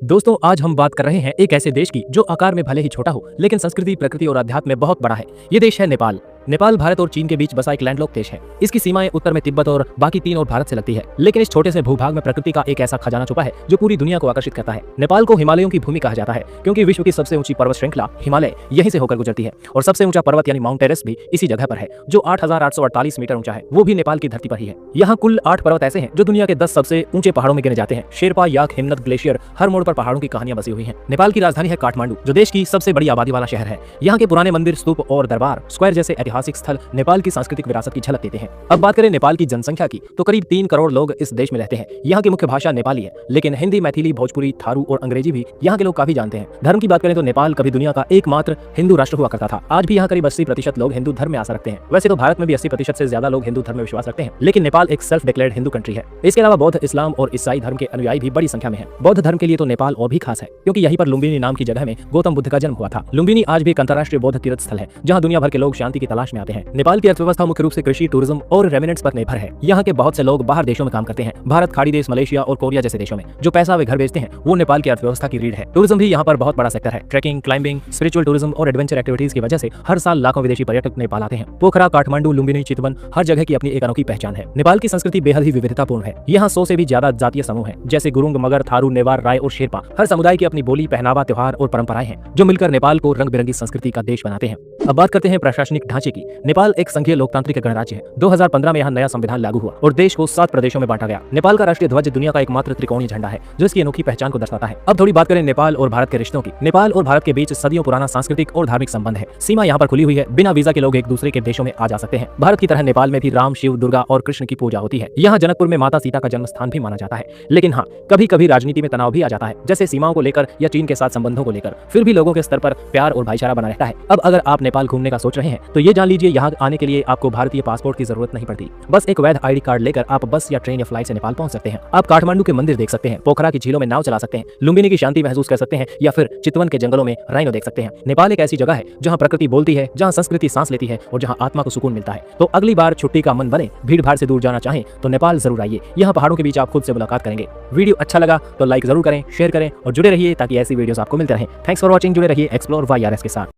दोस्तों, आज हम बात कर रहे हैं एक ऐसे देश की जो आकार में भले ही छोटा हो लेकिन संस्कृति, प्रकृति और अध्यात्म में बहुत बड़ा है। ये देश है नेपाल। नेपाल भारत और चीन के बीच बसा एक लैंडलॉक देश है। इसकी सीमाएं उत्तर में तिब्बत और बाकी 3 और भारत से लगती है। लेकिन इस छोटे से भूभाग में प्रकृति का एक ऐसा खजाना छुपा है जो पूरी दुनिया को आकर्षित करता है। नेपाल को हिमालयों की भूमि कहा जाता है क्योंकि विश्व की सबसे ऊंची पर्वत श्रृंखला हिमालय यहीं से होकर गुजरती है और सबसे ऊंचा पर्वत यानी माउंट एवरेस्ट भी इसी जगह पर है जो 8,848 मीटर ऊंचा है। वो भी नेपाल की धरती पर ही है। यहाँ कुल 8 पर्वत ऐसे हैं जो दुनिया के 10 सबसे ऊंचे पहाड़ों में गिने जाते हैं। शेरपा, याक, हिमनद, ग्लेशियर, हर मोड़ पर पहाड़ों की कहानियां बसी हुई हैं। नेपाल की राजधानी है काठमांडू जो देश की सबसे बड़ी आबादी वाला शहर है। यहाँ के पुराने मंदिर, स्तूप और दरबार, स्क्वायर जैसे ऐतिहासिक स्थल नेपाल की सांस्कृतिक विरासत की झलक देते हैं। अब बात करें नेपाल की जनसंख्या की तो करीब 3 करोड़ लोग इस देश में रहते हैं। यहाँ की मुख्य भाषा नेपाली है लेकिन हिंदी, मैथिली, भोजपुरी, थारू और अंग्रेजी भी यहाँ के लोग काफी जानते हैं। धर्म की बात करें तो नेपाल कभी दुनिया का एकमात्र हिंदू राष्ट्र हुआ करता था। आज भी यहाँ करीब 80% लोग हिंदू धर्म में आस्था रखते हैं। वैसे तो भारत में भी 80% से ज्यादा लोग हिंदू धर्म में विश्वास रखते हैं, लेकिन नेपाल एक सेल्फ डिक्लेयर्ड हिंदू कंट्री है। इसके अलावा बौद्ध, इस्लाम और ईसाई धर्म के अनुयायी भी बड़ी संख्या में है। बौद्ध धर्म के लिए तो नेपाल और भी खास है क्योंकि यहीं पर लुम्बिनी नाम की जगह में गौतम बुद्ध का जन्म हुआ था। लुम्बिनी आज भी एक अंतर्राष्ट्रीय बौद्ध तीर्थ स्थल है जहाँ दुनिया भर के लोग शांति की तलाश में आते हैं। नेपाल की अर्थव्यवस्था मुख्य रूप से कृषि, टूरिज्म और रेमिनेंट्स पर निर्भर है। यहाँ के बहुत से लोग बाहर देशों में काम करते हैं। भारत, खाड़ी देश, मलेशिया और कोरिया जैसे देशों में जो पैसा वे घर भेजते हैं वो नेपाल की अर्थव्यवस्था की रीढ़ है। टूरिज्म भी यहाँ पर बहुत बड़ा सेक्टर है। ट्रैकिंग, क्लाइंबिंग, स्पिरिचुअल टूरिज्म और एडवेंचर एक्टिविटीज की वजह से हर साल लाखों विदेशी पर्यटक नेपाल आते हैं। पोखरा, काठमांडू, लुम्बिनी, चितवन, हर जगह की अपनी एक अनोखी पहचान है। नेपाल की संस्कृति बेहद ही विविधतापूर्ण है। यहाँ 100 से भी ज्यादा जातीय समूह हैं जैसे गुरुंग, मगर, थारू, नेवार, राय और शेरपा। हर समुदाय की अपनी बोली, पहनावा, त्योहार और परंपराएं हैं जो मिलकर नेपाल को रंग बिरंगी संस्कृति का देश बनाते हैं। अब बात करते हैं प्रशासनिक ढांचे की। नेपाल एक संघीय लोकतांत्रिक गणराज्य है। 2015 में यहाँ नया संविधान लागू हुआ और देश को 7 प्रदेशों में बांटा गया। नेपाल का राष्ट्रीय ध्वज दुनिया का एकमात्र त्रिकोणीय झंडा है जो इसकी अनोखी पहचान को दर्शाता है। अब थोड़ी बात करें नेपाल और भारत के रिश्तों की। नेपाल और भारत के बीच सदियों पुराना सांस्कृतिक और धार्मिक संबंध है। सीमा यहाँ पर खुली हुई है। बिना वीजा के लोग एक दूसरे के देशों में आ जा सकते हैं। भारत की तरह नेपाल में भी राम, शिव, दुर्गा और कृष्ण की पूजा होती है। यहाँ जनकपुर में माता सीता का जन्म स्थान भी माना जाता है। लेकिन हाँ, कभी कभी राजनीति में तनाव भी आ जाता है, जैसे सीमाओं को लेकर या चीन के साथ संबंधों को लेकर। फिर भी लोगों के स्तर पर प्यार और भाईचारा बना रहता है। अब अगर आप नेपाल घूमने का सोच रहे हैं तो ये जान लीजिए यहाँ आने के लिए आपको भारतीय पासपोर्ट की जरूरत नहीं पड़ती। बस एक वैध ID कार्ड लेकर आप बस या ट्रेन या फ्लाइट से नेपाल पहुंच सकते हैं। आप काठमांडू के मंदिर देख सकते हैं, पोखरा की झीलों में नाव चला सकते हैं, लुम्बिनी की शांति महसूस कर सकते हैं या फिर चितवन के जंगलों में राइनो देख सकते हैं। नेपाल एक ऐसी जगह है जहां प्रकृति बोलती है, जहां संस्कृति सांस लेती है और जहां आत्मा को सुकून मिलता है। तो अगली बार छुट्टी का मन बने, भीड़ भाड़ से दूर जाना चाहें तो नेपाल जरूर आइए। यहाँ पहाड़ों के बीच आप खुद से मुलाकात करेंगे। वीडियो अच्छा लगा तो लाइक जरूर करें, शेयर करें और जुड़े रहिए ताकि ऐसी वीडियोस आपको मिलते रहें। Thanks for watching. जुड़े रहिए एक्सप्लोर YRS के साथ।